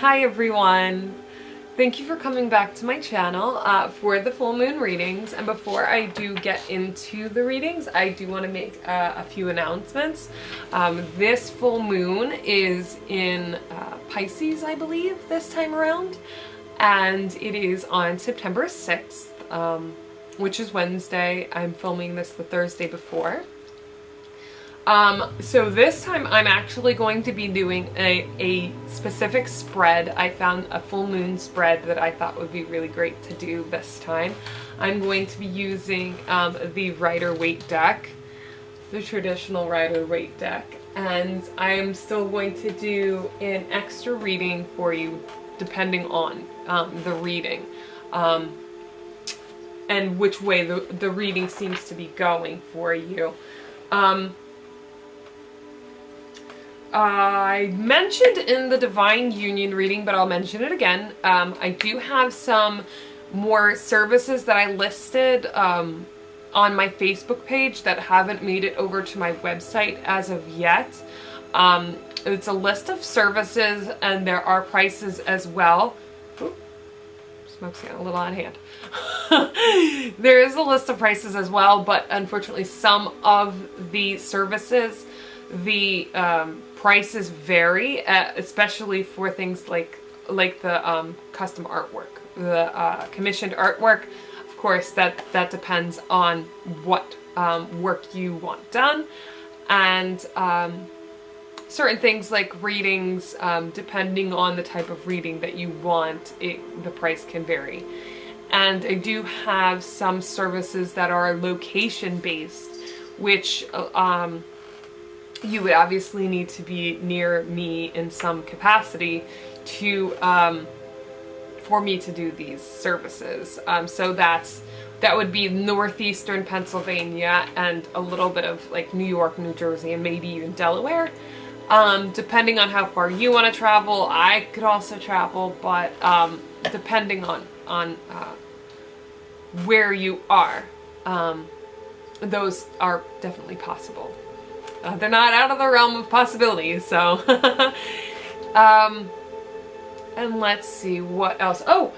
Hi everyone! Thank you for coming back to my channel for the full moon readings. And before I do get into the readings, I do want to make a few announcements. This full moon is in Pisces, I believe, this time around. And it is on September 6th, which is Wednesday. I'm filming this the Thursday before. So this time I'm actually going to be doing a specific spread. I found a full moon spread that I thought would be really great to do this time. I'm going to be using the Rider-Waite deck, the traditional Rider-Waite deck, and I am still going to do an extra reading for you depending on the reading and which way the reading seems to be going for you. I mentioned in the Divine Union reading, but I'll mention it again. I do have some more services that I listed on my Facebook page that haven't made it over to my website as of yet. It's a list of services and there are prices as well. Ooh, smoke's getting a little on hand. There is a list of prices as well, but unfortunately some of the services, the prices vary, especially for things like the custom artwork, the commissioned artwork. Of course, that depends on what work you want done, and certain things like readings, depending on the type of reading that you want, the price can vary. And I do have some services that are location based, which you would obviously need to be near me in some capacity to for me to do these services. So that would be northeastern Pennsylvania and a little bit of like New York, New Jersey, and maybe even Delaware. Depending on how far you want to travel, I could also travel, but depending on where you are, those are definitely possible. They're not out of the realm of possibilities, so. And let's see what else. Oh,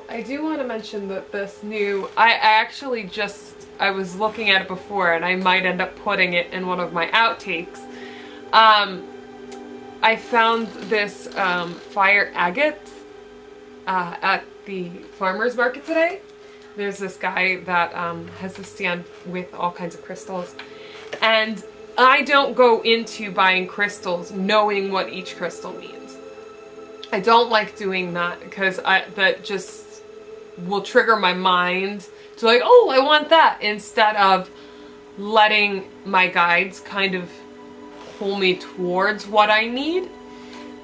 I do want to mention that this new, I was looking at it before and I might end up putting it in one of my outtakes. I found this fire agate at the farmer's market today. There's this guy that has a stand with all kinds of crystals, and I don't go into buying crystals knowing what each crystal means. I don't like doing that because that just will trigger my mind to like, oh, I want that, instead of letting my guides kind of pull me towards what I need.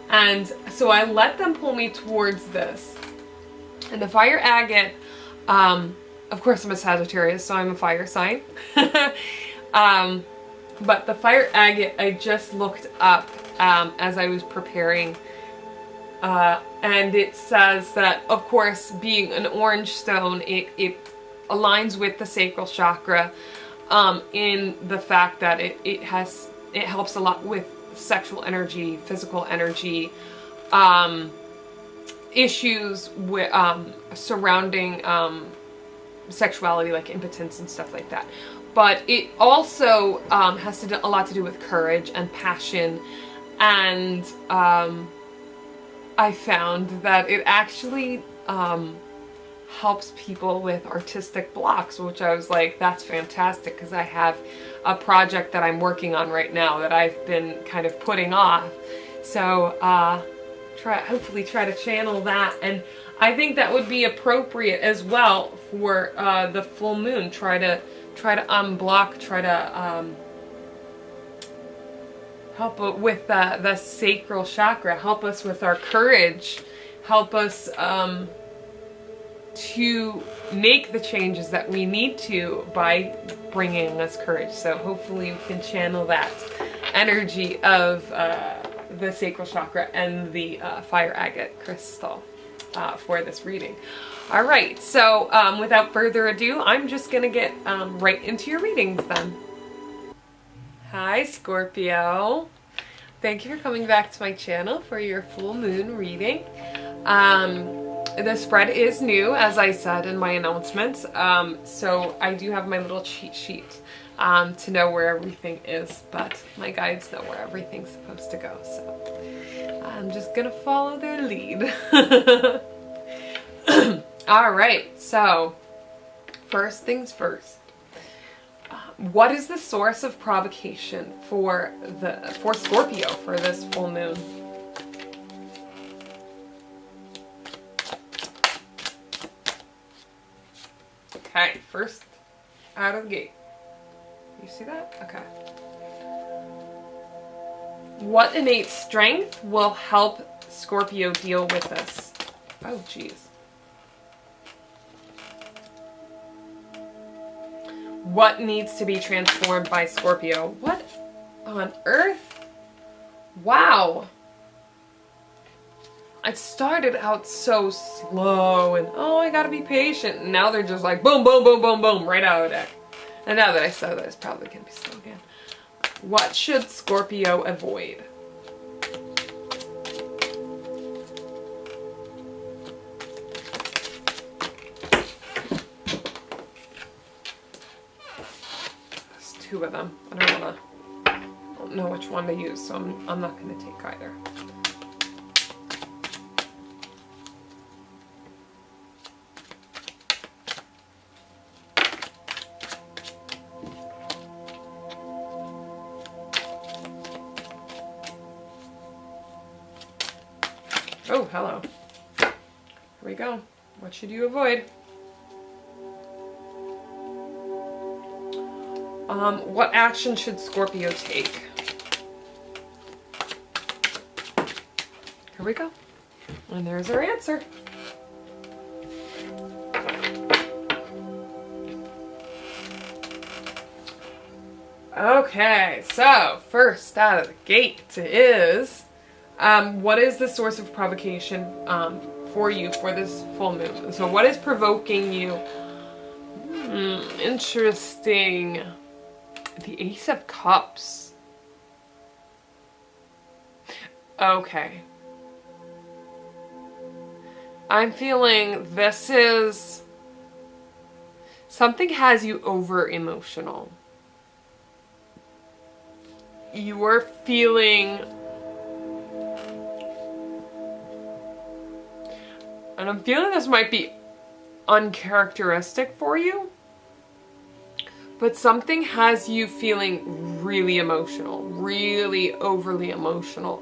And so I let them pull me towards this. And the fire agate, of course I'm a Sagittarius, so I'm a fire sign. But the fire agate, I just looked up as I was preparing, and it says that, of course, being an orange stone, it aligns with the sacral chakra in the fact that it helps a lot with sexual energy, physical energy, issues with surrounding sexuality, like impotence and stuff like that. But it also has a lot to do with courage and passion, and I found that it actually helps people with artistic blocks, which I was like, that's fantastic, because I have a project that I'm working on right now that I've been kind of putting off. So hopefully try to channel that, and I think that would be appropriate as well for the full moon. Try to unblock, try to help with the sacral chakra, help us with our courage, help us to make the changes that we need to by bringing us courage. So hopefully we can channel that energy of the sacral chakra and the fire agate crystal for this reading. All right, so without further ado, I'm just gonna get right into your readings then. Hi, Scorpio. Thank you for coming back to my channel for your full moon reading. The spread is new, as I said in my announcements, so I do have my little cheat sheet to know where everything is, but my guides know where everything's supposed to go, so I'm just gonna follow their lead. Alright, so first things first. What is the source of provocation for Scorpio for this full moon? Okay, first out of the gate. You see that? Okay. What innate strength will help Scorpio deal with this? Oh, jeez. What needs to be transformed by Scorpio? What on earth? Wow. It started out so slow and, oh, I gotta be patient. And now they're just like boom, boom, boom, boom, boom, right out of the deck. And now that I said that, it's probably gonna be slow again. What should Scorpio avoid? There's two of them. I don't know which one to use, so I'm not gonna take either. Oh, hello. Here we go. What should you avoid? What action should Scorpio take? Here we go. And there's our answer. Okay, so first out of the gate is what is the source of provocation for you for this full moon? So what is provoking you? Interesting. The Ace of Cups. Okay. I'm feeling this is... something has you over emotional. You are feeling... and I'm feeling this might be uncharacteristic for you, but something has you feeling really emotional, really overly emotional.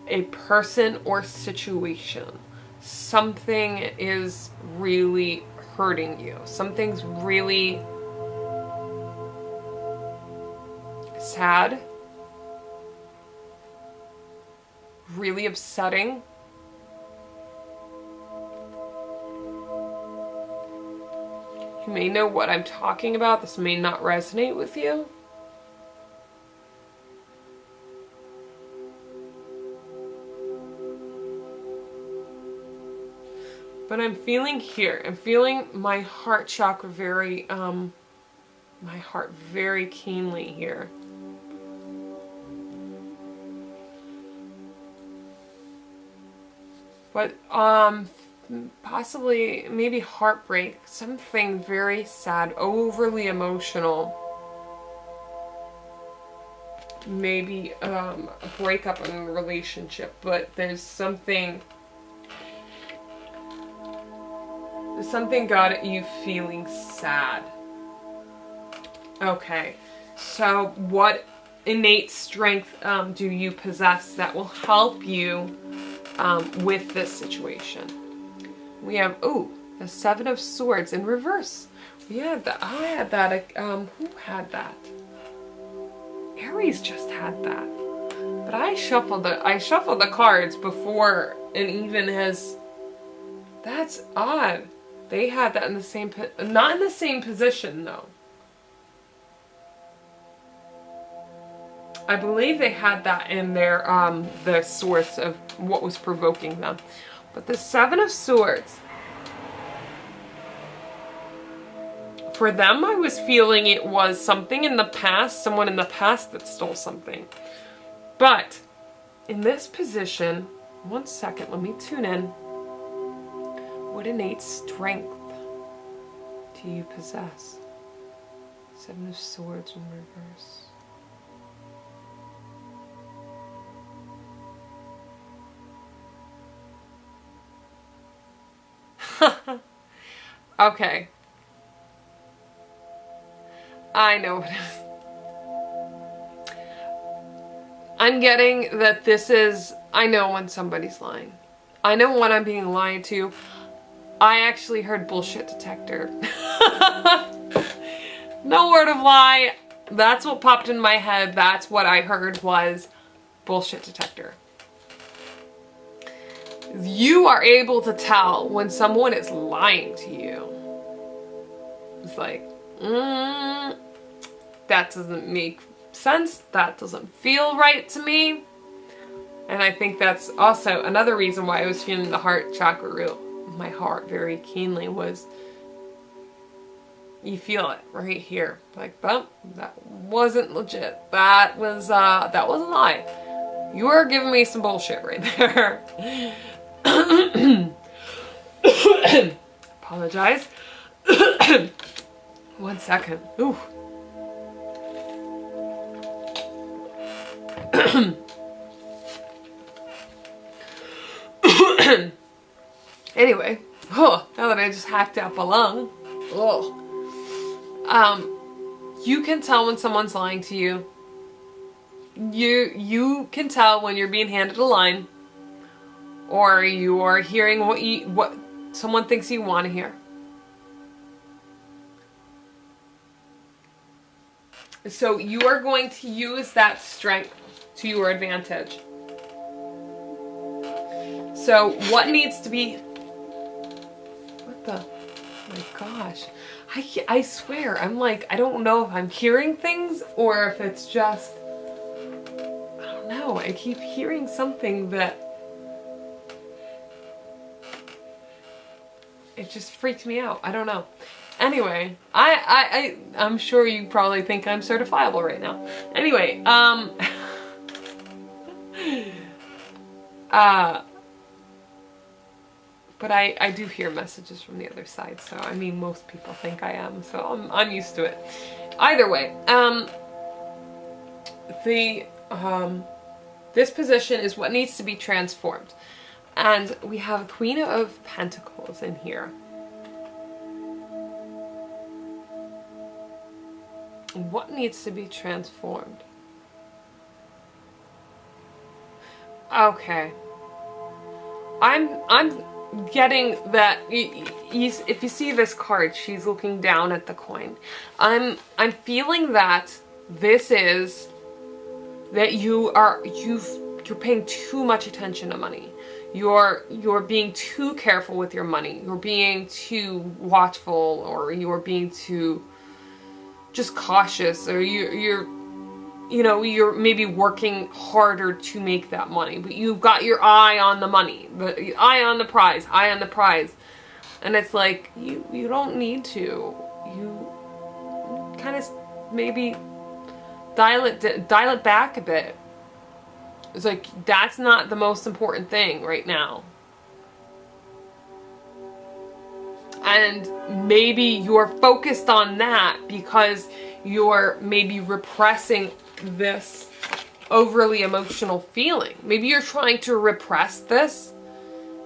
A person or situation. Something is really hurting you. Something's really sad, really upsetting. You may know what I'm talking about. This may not resonate with you. But I'm feeling here. I'm feeling my heart chakra very, my heart very keenly here. But, possibly, maybe heartbreak, something very sad, overly emotional. Maybe a breakup in a relationship, but there's something got you feeling sad. Okay, so what innate strength do you possess that will help you with this situation? We have, oh, the Seven of Swords in reverse. We had that. I had that. Who had that? Aries just had that. But I shuffled the cards before, and even has. That's odd. They had that in the same, not in the same position though. I believe they had that in their the source of what was provoking them. But the Seven of Swords, for them, I was feeling it was something in the past, someone in the past that stole something. But in this position, one second, let me tune in. What innate strength do you possess? Seven of Swords in reverse. Okay. I know what it is. I'm getting that this is, I know when somebody's lying. I know when I'm being lied to. I actually heard bullshit detector. No word of lie. That's what popped in my head. That's what I heard was bullshit detector. You are able to tell when someone is lying to you. It's like, that doesn't make sense. That doesn't feel right to me. And I think that's also another reason why I was feeling the heart chakra root. My heart very keenly was, you feel it right here. Like, well, that wasn't legit. That was a lie. You are giving me some bullshit right there. Apologize. One second. Ooh. Anyway, now that I just hacked up a lung, you can tell when someone's lying to you. You can tell when you're being handed a line, or you are hearing what someone thinks you want to hear. So you are going to use that strength to your advantage. So what needs to be... What the... Oh my gosh. I swear, I'm like, I don't know if I'm hearing things or if it's just... I don't know. I keep hearing something that... It just freaked me out. I don't know. Anyway, I'm sure you probably think I'm certifiable right now. Anyway, but I do hear messages from the other side, so I mean, most people think I am, so I'm used to it. Either way, this position is what needs to be transformed. And we have Queen of Pentacles in here. What needs to be transformed? Okay. I'm getting that if you see this card, she's looking down at the coin. I'm feeling that this is that you're paying too much attention to money. You're being too careful with your money. You're being too watchful, or you're being too just cautious, or you're maybe working harder to make that money, but you've got your eye on the money, the eye on the prize, and it's like you don't need to. You kind of maybe dial it back a bit. It's like that's not the most important thing right now. And maybe you're focused on that because you're maybe repressing this overly emotional feeling. Maybe you're trying to repress this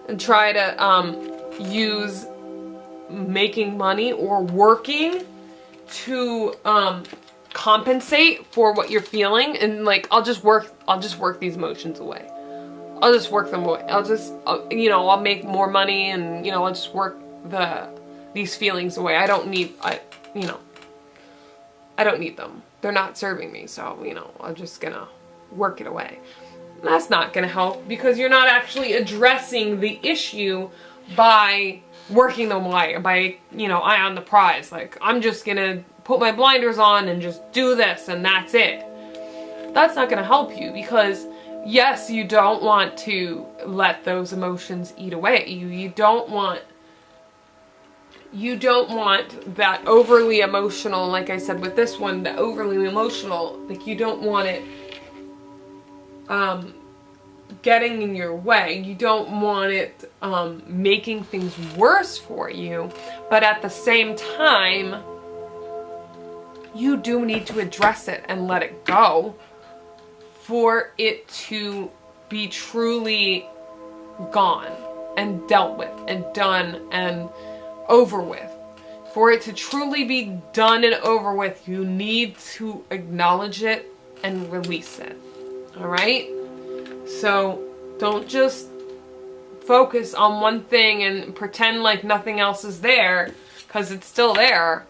and try to use making money or working to compensate for what you're feeling, and like I'll just work these emotions away. I'll just work them away. I'll make more money, and I'll just work these feelings away. I don't need them. They're not serving me, so I'm just gonna work it away. And that's not gonna help because you're not actually addressing the issue by working them away, by eye on the prize. Like, I'm just gonna put my blinders on and just do this and that's it. That's not gonna help you, because yes, you don't want to let those emotions eat away. You don't want that overly emotional, like I said with this one, the overly emotional, like you don't want it getting in your way. You don't want it making things worse for you, but at the same time, you do need to address it and let it go for it to be truly gone and dealt with and done and over with. For it to truly be done and over with, you need to acknowledge it and release it. All right? So don't just focus on one thing and pretend like nothing else is there, because it's still there.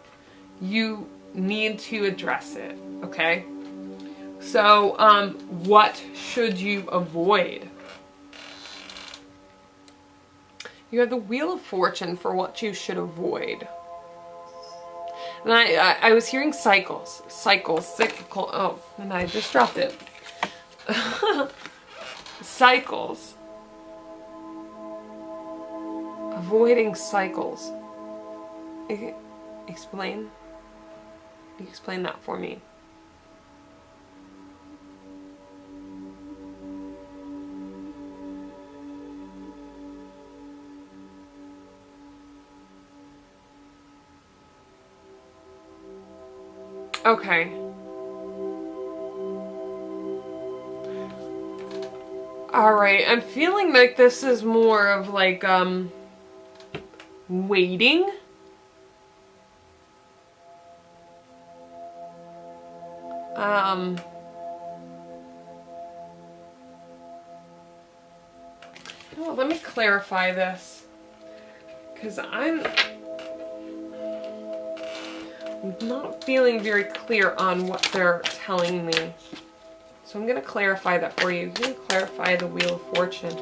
You need to address it, okay? So, what should you avoid? You have the Wheel of Fortune for what you should avoid. And I was hearing cycles, cyclical, oh, and I just dropped it. Cycles. Avoiding cycles. Explain? Explain that for me. Okay. Alright, I'm feeling like this is more of like, waiting. Well, let me clarify this, because I'm not feeling very clear on what they're telling me. So I'm going to clarify that for you. You can clarify the Wheel of Fortune.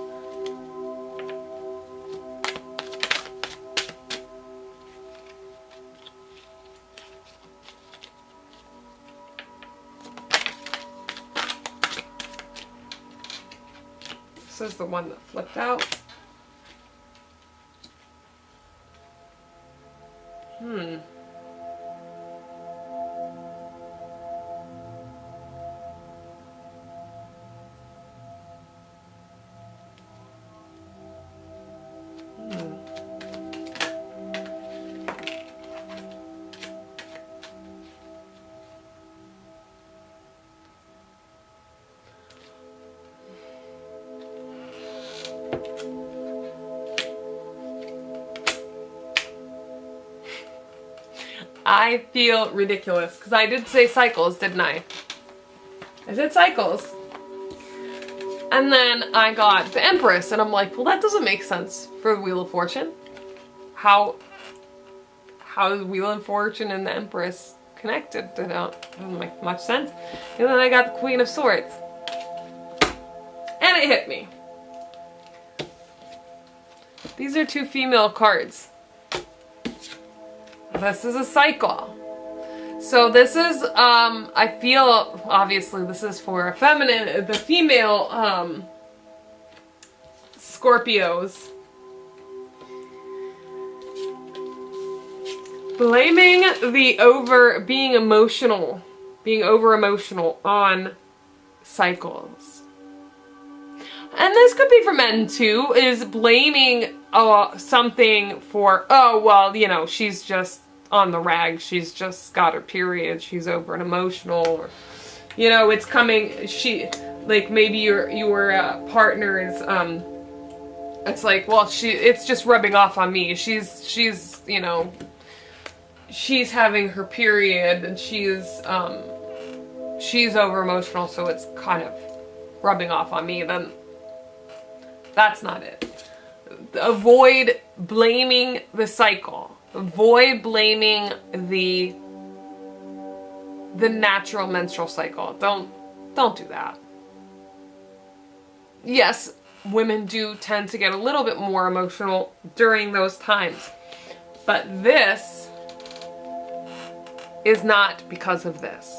This is the one that flipped out. I feel ridiculous because I did say cycles, didn't I? I said cycles. And then I got the Empress, and I'm like, well, that doesn't make sense for the Wheel of Fortune. How is Wheel of Fortune and the Empress connected? It doesn't make much sense. And then I got the Queen of Swords. And it hit me. These are two female cards. This is a cycle. So this is, I feel, obviously this is for a feminine, the female, Scorpios. Blaming the being over emotional on cycles. And this could be for men too, is blaming something for, oh, well, you know, she's just on the rag, she's just got her period, she's over and emotional, or, you know, it's coming, like, maybe your partner is, it's like, well, it's just rubbing off on me, she's, you know, she's having her period, and she's over emotional, so it's kind of rubbing off on me. Then that's not it. Avoid blaming the cycle. Avoid blaming the natural menstrual cycle. Don't do that. Yes, women do tend to get a little bit more emotional during those times, but this is not because of this.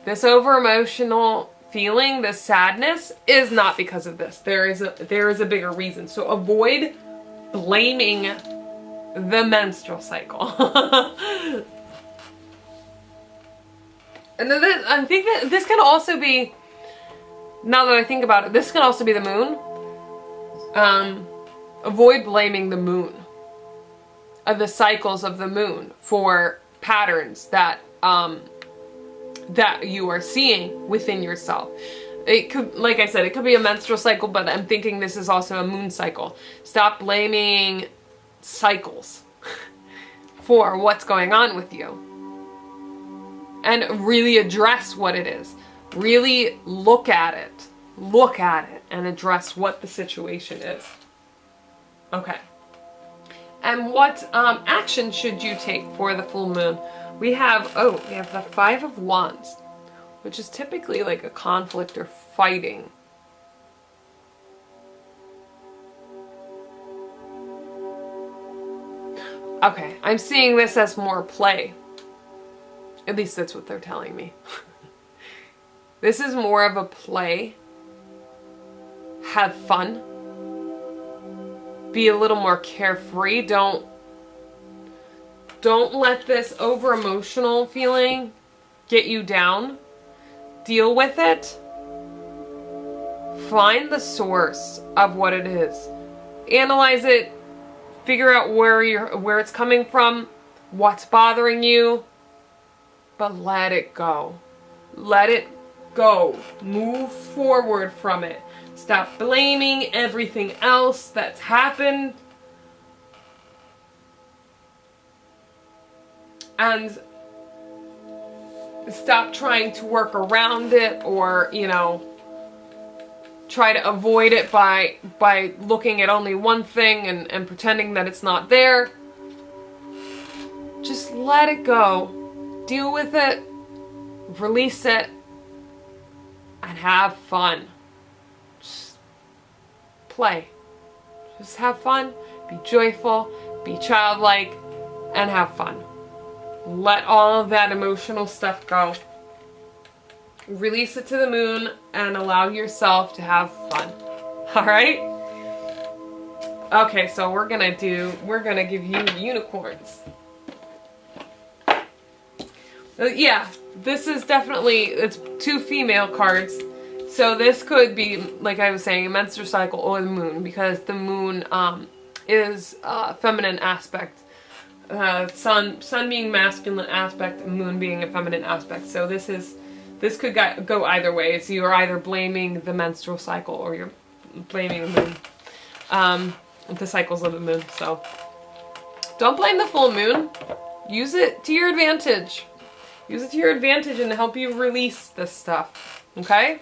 This over emotional feeling, this sadness, is not because of this. There is a bigger reason. So avoid blaming the menstrual cycle. And then I think that this can also be now that I think about it, this could also be the moon. Avoid blaming the moon, the cycles of the moon, for patterns that that you are seeing within yourself. It could, like I said, it could be a menstrual cycle, but I'm thinking this is also a moon cycle. Stop blaming cycles for what's going on with you. And really address what it is. Really look at it. Look at it and address what the situation is. Okay. And what action should you take for the full moon? We have the Five of Wands, which is typically like a conflict or fighting. Okay, I'm seeing this as more play. At least that's what they're telling me. This is more of a play. Have fun. Be a little more carefree. Don't let this over emotional feeling get you down. Deal with it. Find the source of what it is. Analyze it. Figure out where it's coming from, what's bothering you, but let it go. Let it go. Move forward from it. Stop blaming everything else that's happened. And stop trying to work around it, or, you know, try to avoid it by looking at only one thing and pretending that it's not there. Just let it go. Deal with it. Release it. And have fun. Just play. Just have fun. Be joyful. Be childlike. And have fun. Let all of that emotional stuff go. Release it to the moon and allow yourself to have fun. Alright? Okay, so we're gonna give you unicorns. Yeah, this is definitely, it's two female cards. So this could be, like I was saying, a menstrual cycle or the moon, because the moon is a feminine aspect. Sun being masculine aspect, moon being a feminine aspect. So this could go either way. So you're either blaming the menstrual cycle or you're blaming the moon. The cycles of the moon. So don't blame the full moon. Use it to your advantage. Use it to your advantage and help you release this stuff. Okay?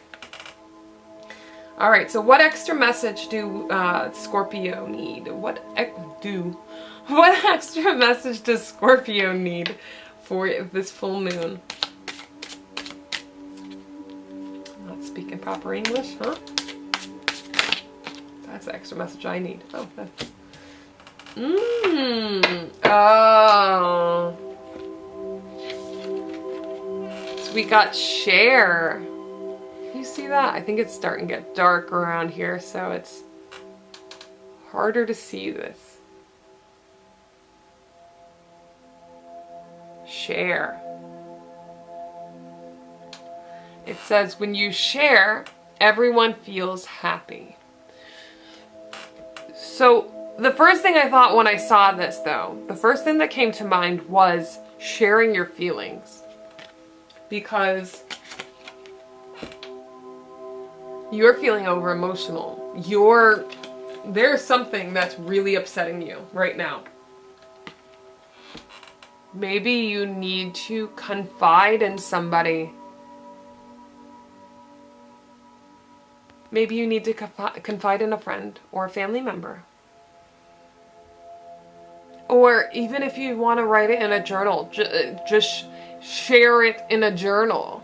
Alright, so what extra message do Scorpio need? What extra message does Scorpio need for this full moon? Speaking proper English, huh? That's the extra message I need. Oh, that's... Oh. So we got share. You see that? I think it's starting to get dark around here, so it's harder to see this. Share. It says, when you share, everyone feels happy. So the first thing I thought when I saw this, though, the first thing that came to mind was sharing your feelings. Because you're feeling over emotional. There's something that's really upsetting you right now. Maybe you need to confide in somebody. Maybe you need to confide in a friend or a family member. Or even if you want to write it in a journal, just share it in a journal.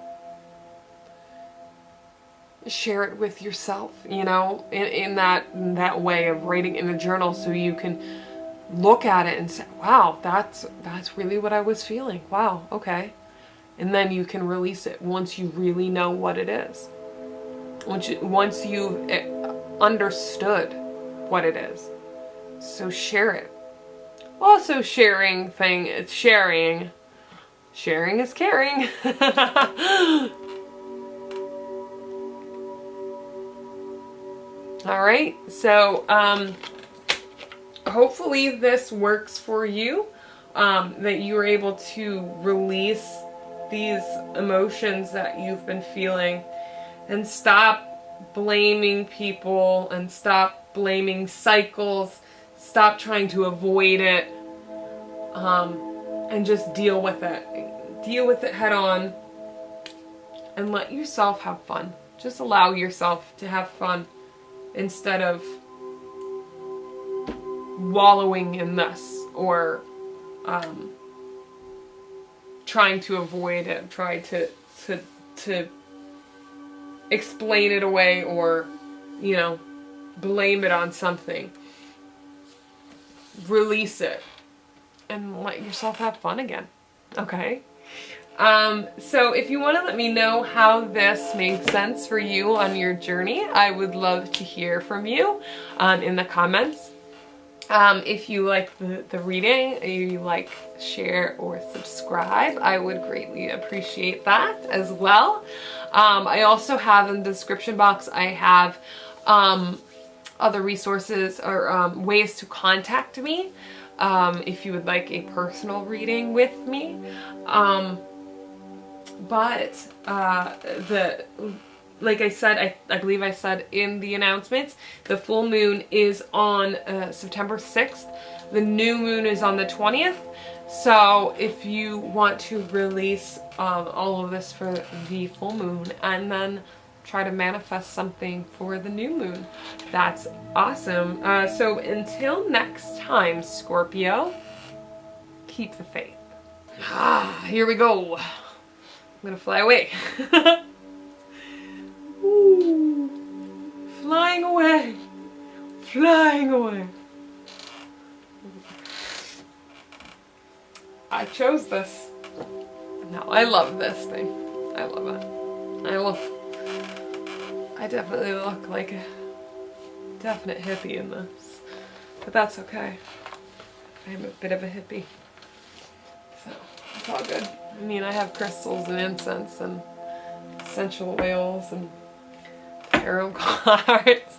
Share it with yourself, you know, in that way of writing in a journal, so you can look at it and say, wow, that's really what I was feeling. Wow, okay. And then you can release it once you really know what it is. Once you've understood what it is. So share it. Also sharing is sharing. Sharing is caring. All right, so hopefully this works for you, that you are able to release these emotions that you've been feeling and stop blaming people and stop blaming cycles, stop trying to avoid it, and just deal with it. Deal with it head on and let yourself have fun. Just allow yourself to have fun instead of wallowing in this or trying to avoid it, try to explain it away or, you know, blame it on something. Release it and let yourself have fun again. Okay? So if you want to let me know how this makes sense for you on your journey, I would love to hear from you in the comments. If you like the reading, you like, share, or subscribe, I would greatly appreciate that as well. I also have in the description box, I have other resources or ways to contact me if you would like a personal reading with me. Like I said, I believe I said in the announcements, the full moon is on September 6th. The new moon is on the 20th. So if you want to release all of this for the full moon and then try to manifest something for the new moon, that's awesome. So until next time, Scorpio, keep the faith. Here we go. I'm gonna fly away. Ooh, flying away, flying away. I chose this. No, I love this thing. I love it. I definitely look like a definite hippie in this, but that's okay. I'm a bit of a hippie, so it's all good. I mean, I have crystals and incense and essential oils and tarot cards.